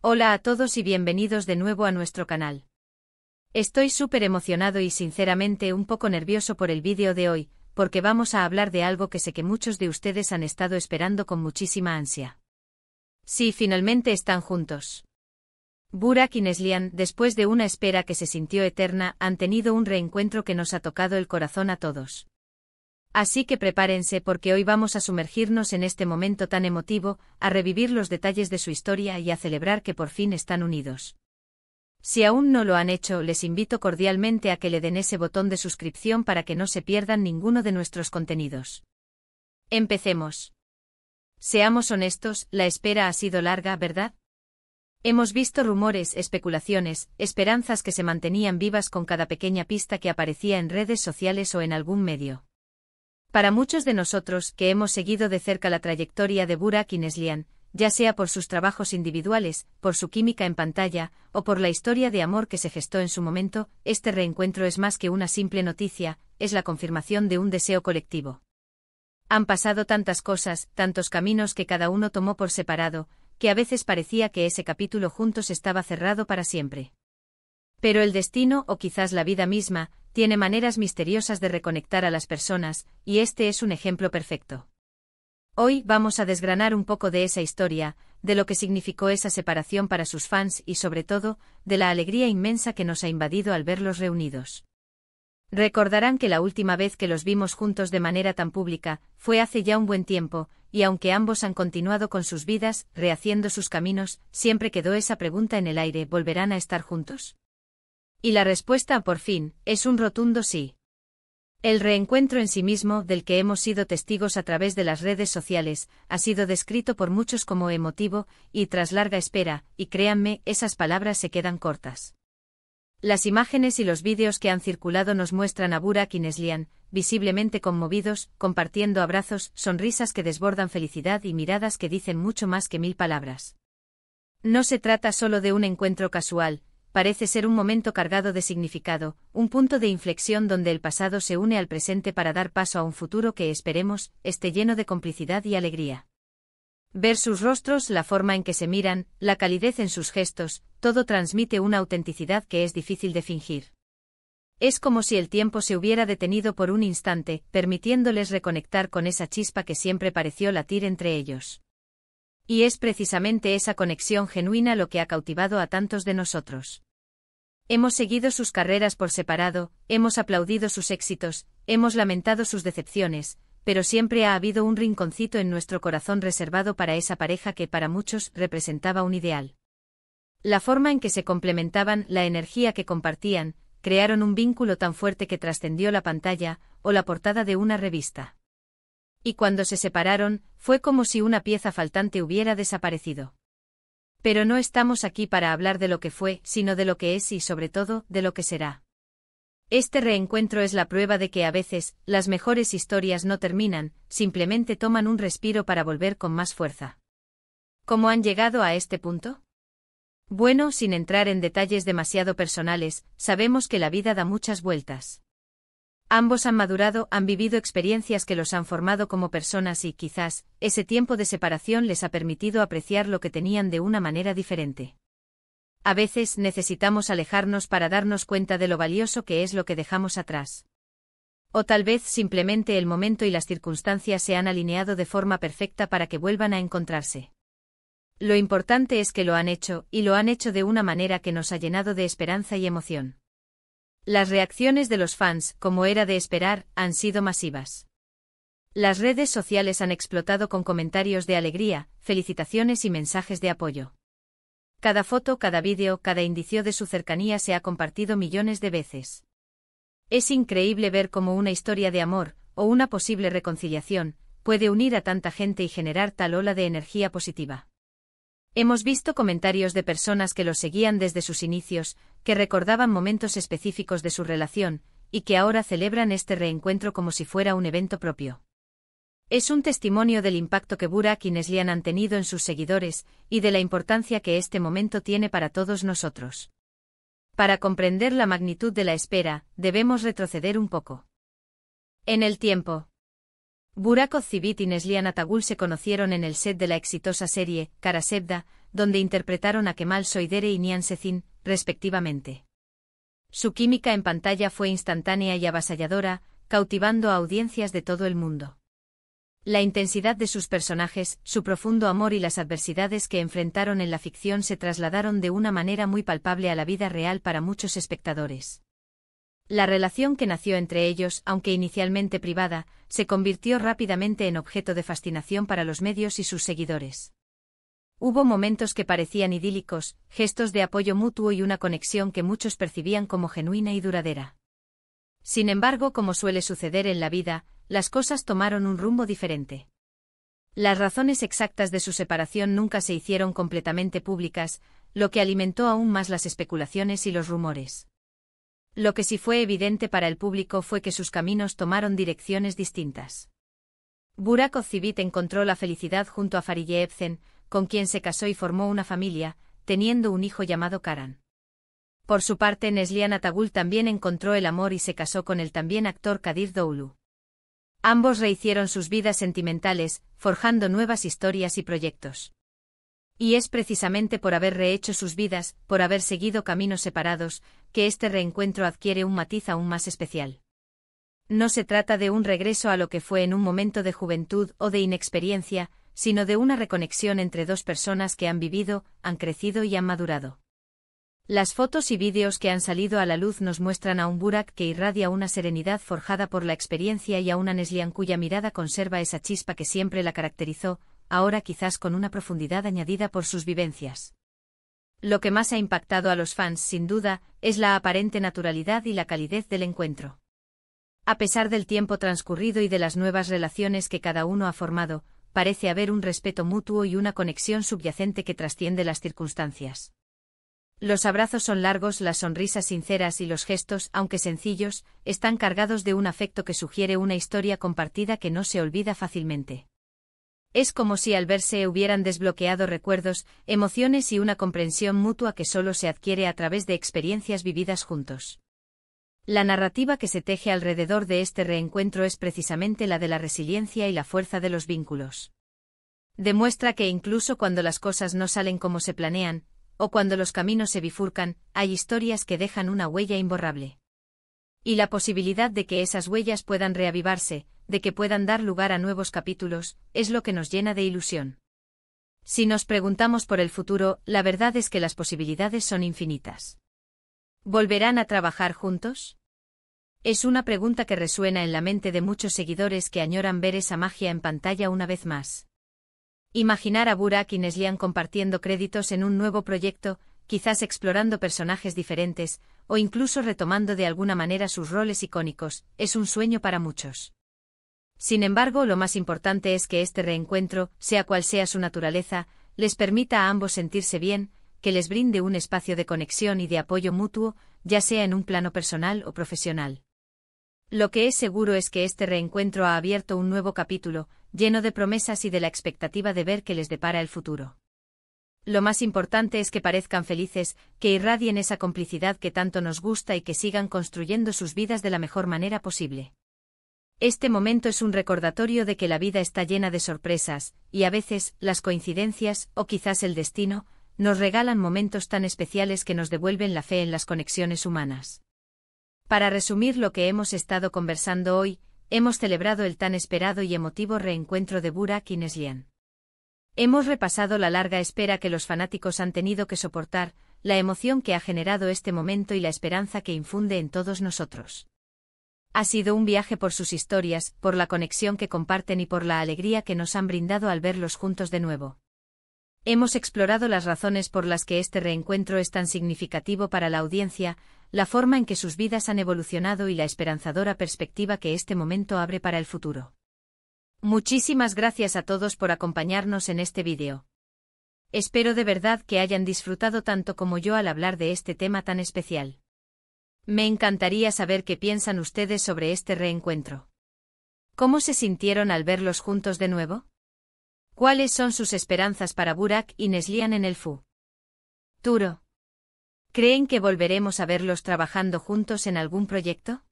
Hola a todos y bienvenidos de nuevo a nuestro canal. Estoy súper emocionado y sinceramente un poco nervioso por el vídeo de hoy, porque vamos a hablar de algo que sé que muchos de ustedes han estado esperando con muchísima ansia. Sí, finalmente están juntos. Burak y Neslihan, después de una espera que se sintió eterna, han tenido un reencuentro que nos ha tocado el corazón a todos. Así que prepárense porque hoy vamos a sumergirnos en este momento tan emotivo, a revivir los detalles de su historia y a celebrar que por fin están unidos. Si aún no lo han hecho, les invito cordialmente a que le den ese botón de suscripción para que no se pierdan ninguno de nuestros contenidos. Empecemos. Seamos honestos, la espera ha sido larga, ¿verdad? Hemos visto rumores, especulaciones, esperanzas que se mantenían vivas con cada pequeña pista que aparecía en redes sociales o en algún medio. Para muchos de nosotros, que hemos seguido de cerca la trayectoria de Burak y Neslihan, ya sea por sus trabajos individuales, por su química en pantalla, o por la historia de amor que se gestó en su momento, este reencuentro es más que una simple noticia, es la confirmación de un deseo colectivo. Han pasado tantas cosas, tantos caminos que cada uno tomó por separado, que a veces parecía que ese capítulo juntos estaba cerrado para siempre. Pero el destino, o quizás la vida misma, tiene maneras misteriosas de reconectar a las personas, y este es un ejemplo perfecto. Hoy vamos a desgranar un poco de esa historia, de lo que significó esa separación para sus fans y sobre todo, de la alegría inmensa que nos ha invadido al verlos reunidos. Recordarán que la última vez que los vimos juntos de manera tan pública, fue hace ya un buen tiempo, y aunque ambos han continuado con sus vidas, rehaciendo sus caminos, siempre quedó esa pregunta en el aire: ¿volverán a estar juntos? Y la respuesta, por fin, es un rotundo sí. El reencuentro en sí mismo, del que hemos sido testigos a través de las redes sociales, ha sido descrito por muchos como emotivo, y tras larga espera, y créanme, esas palabras se quedan cortas. Las imágenes y los vídeos que han circulado nos muestran a Burak y Neslihan, visiblemente conmovidos, compartiendo abrazos, sonrisas que desbordan felicidad y miradas que dicen mucho más que 1000 palabras. No se trata solo de un encuentro casual, parece ser un momento cargado de significado, un punto de inflexión donde el pasado se une al presente para dar paso a un futuro que esperemos, esté lleno de complicidad y alegría. Ver sus rostros, la forma en que se miran, la calidez en sus gestos, todo transmite una autenticidad que es difícil de fingir. Es como si el tiempo se hubiera detenido por un instante, permitiéndoles reconectar con esa chispa que siempre pareció latir entre ellos. Y es precisamente esa conexión genuina lo que ha cautivado a tantos de nosotros. Hemos seguido sus carreras por separado, hemos aplaudido sus éxitos, hemos lamentado sus decepciones, pero siempre ha habido un rinconcito en nuestro corazón reservado para esa pareja que para muchos representaba un ideal. La forma en que se complementaban, la energía que compartían, crearon un vínculo tan fuerte que trascendió la pantalla o la portada de una revista. Y cuando se separaron, fue como si una pieza faltante hubiera desaparecido. Pero no estamos aquí para hablar de lo que fue, sino de lo que es y sobre todo, de lo que será. Este reencuentro es la prueba de que a veces, las mejores historias no terminan, simplemente toman un respiro para volver con más fuerza. ¿Cómo han llegado a este punto? Bueno, sin entrar en detalles demasiado personales, sabemos que la vida da muchas vueltas. Ambos han madurado, han vivido experiencias que los han formado como personas y, quizás, ese tiempo de separación les ha permitido apreciar lo que tenían de una manera diferente. A veces necesitamos alejarnos para darnos cuenta de lo valioso que es lo que dejamos atrás. O tal vez simplemente el momento y las circunstancias se han alineado de forma perfecta para que vuelvan a encontrarse. Lo importante es que lo han hecho, y lo han hecho de una manera que nos ha llenado de esperanza y emoción. Las reacciones de los fans, como era de esperar, han sido masivas. Las redes sociales han explotado con comentarios de alegría, felicitaciones y mensajes de apoyo. Cada foto, cada vídeo, cada indicio de su cercanía se ha compartido millones de veces. Es increíble ver cómo una historia de amor, o una posible reconciliación, puede unir a tanta gente y generar tal ola de energía positiva. Hemos visto comentarios de personas que los seguían desde sus inicios, que recordaban momentos específicos de su relación, y que ahora celebran este reencuentro como si fuera un evento propio. Es un testimonio del impacto que Burak y Neslihan han tenido en sus seguidores, y de la importancia que este momento tiene para todos nosotros. Para comprender la magnitud de la espera, debemos retroceder un poco en el tiempo. Burak Özçivit y Neslihan Atagül se conocieron en el set de la exitosa serie Kara Sevda, donde interpretaron a Kemal Soydere y Nihan Sezin, respectivamente. Su química en pantalla fue instantánea y avasalladora, cautivando a audiencias de todo el mundo. La intensidad de sus personajes, su profundo amor y las adversidades que enfrentaron en la ficción se trasladaron de una manera muy palpable a la vida real para muchos espectadores. La relación que nació entre ellos, aunque inicialmente privada, se convirtió rápidamente en objeto de fascinación para los medios y sus seguidores. Hubo momentos que parecían idílicos, gestos de apoyo mutuo y una conexión que muchos percibían como genuina y duradera. Sin embargo, como suele suceder en la vida, las cosas tomaron un rumbo diferente. Las razones exactas de su separación nunca se hicieron completamente públicas, lo que alimentó aún más las especulaciones y los rumores. Lo que sí fue evidente para el público fue que sus caminos tomaron direcciones distintas. Burak Özçivit encontró la felicidad junto a Fariye Evcen, con quien se casó y formó una familia, teniendo un hijo llamado Karan. Por su parte, Neslihan Atagül también encontró el amor y se casó con el también actor Kadir Doğulu. Ambos rehicieron sus vidas sentimentales, forjando nuevas historias y proyectos. Y es precisamente por haber rehecho sus vidas, por haber seguido caminos separados, que este reencuentro adquiere un matiz aún más especial. No se trata de un regreso a lo que fue en un momento de juventud o de inexperiencia, sino de una reconexión entre dos personas que han vivido, han crecido y han madurado. Las fotos y vídeos que han salido a la luz nos muestran a un Burak que irradia una serenidad forjada por la experiencia y a una Neslihan cuya mirada conserva esa chispa que siempre la caracterizó, ahora quizás con una profundidad añadida por sus vivencias. Lo que más ha impactado a los fans, sin duda, es la aparente naturalidad y la calidez del encuentro. A pesar del tiempo transcurrido y de las nuevas relaciones que cada uno ha formado, parece haber un respeto mutuo y una conexión subyacente que trasciende las circunstancias. Los abrazos son largos, las sonrisas sinceras y los gestos, aunque sencillos, están cargados de un afecto que sugiere una historia compartida que no se olvida fácilmente. Es como si al verse hubieran desbloqueado recuerdos, emociones y una comprensión mutua que solo se adquiere a través de experiencias vividas juntos. La narrativa que se teje alrededor de este reencuentro es precisamente la de la resiliencia y la fuerza de los vínculos. Demuestra que incluso cuando las cosas no salen como se planean, o cuando los caminos se bifurcan, hay historias que dejan una huella imborrable. Y la posibilidad de que esas huellas puedan reavivarse, de que puedan dar lugar a nuevos capítulos, es lo que nos llena de ilusión. Si nos preguntamos por el futuro, la verdad es que las posibilidades son infinitas. ¿Volverán a trabajar juntos? Es una pregunta que resuena en la mente de muchos seguidores que añoran ver esa magia en pantalla una vez más. Imaginar a Burak y Neslihan compartiendo créditos en un nuevo proyecto, quizás explorando personajes diferentes, o incluso retomando de alguna manera sus roles icónicos, es un sueño para muchos. Sin embargo, lo más importante es que este reencuentro, sea cual sea su naturaleza, les permita a ambos sentirse bien, que les brinde un espacio de conexión y de apoyo mutuo, ya sea en un plano personal o profesional. Lo que es seguro es que este reencuentro ha abierto un nuevo capítulo, lleno de promesas y de la expectativa de ver qué les depara el futuro. Lo más importante es que parezcan felices, que irradien esa complicidad que tanto nos gusta y que sigan construyendo sus vidas de la mejor manera posible. Este momento es un recordatorio de que la vida está llena de sorpresas, y a veces, las coincidencias, o quizás el destino, nos regalan momentos tan especiales que nos devuelven la fe en las conexiones humanas. Para resumir lo que hemos estado conversando hoy, hemos celebrado el tan esperado y emotivo reencuentro de Burak y Neslihan. Hemos repasado la larga espera que los fanáticos han tenido que soportar, la emoción que ha generado este momento y la esperanza que infunde en todos nosotros. Ha sido un viaje por sus historias, por la conexión que comparten y por la alegría que nos han brindado al verlos juntos de nuevo. Hemos explorado las razones por las que este reencuentro es tan significativo para la audiencia, la forma en que sus vidas han evolucionado y la esperanzadora perspectiva que este momento abre para el futuro. Muchísimas gracias a todos por acompañarnos en este vídeo. Espero de verdad que hayan disfrutado tanto como yo al hablar de este tema tan especial. Me encantaría saber qué piensan ustedes sobre este reencuentro. ¿Cómo se sintieron al verlos juntos de nuevo? ¿Cuáles son sus esperanzas para Burak y Neslihan en el futuro? ¿Creen que volveremos a verlos trabajando juntos en algún proyecto?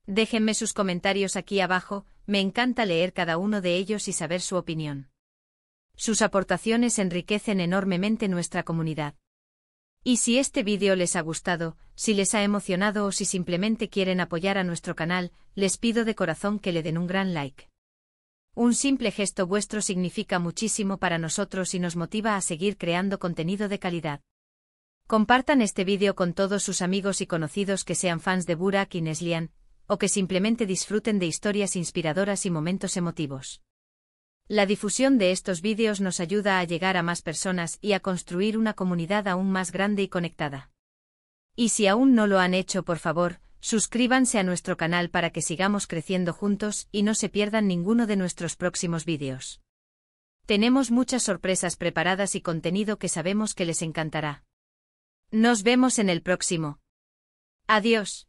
Déjenme sus comentarios aquí abajo, me encanta leer cada uno de ellos y saber su opinión. Sus aportaciones enriquecen enormemente nuestra comunidad. Y si este vídeo les ha gustado, si les ha emocionado o si simplemente quieren apoyar a nuestro canal, les pido de corazón que le den un gran like. Un simple gesto vuestro significa muchísimo para nosotros y nos motiva a seguir creando contenido de calidad. Compartan este vídeo con todos sus amigos y conocidos que sean fans de Burak y Neslihan, o que simplemente disfruten de historias inspiradoras y momentos emotivos. La difusión de estos vídeos nos ayuda a llegar a más personas y a construir una comunidad aún más grande y conectada. Y si aún no lo han hecho, por favor, suscríbanse a nuestro canal para que sigamos creciendo juntos y no se pierdan ninguno de nuestros próximos vídeos. Tenemos muchas sorpresas preparadas y contenido que sabemos que les encantará. Nos vemos en el próximo. Adiós.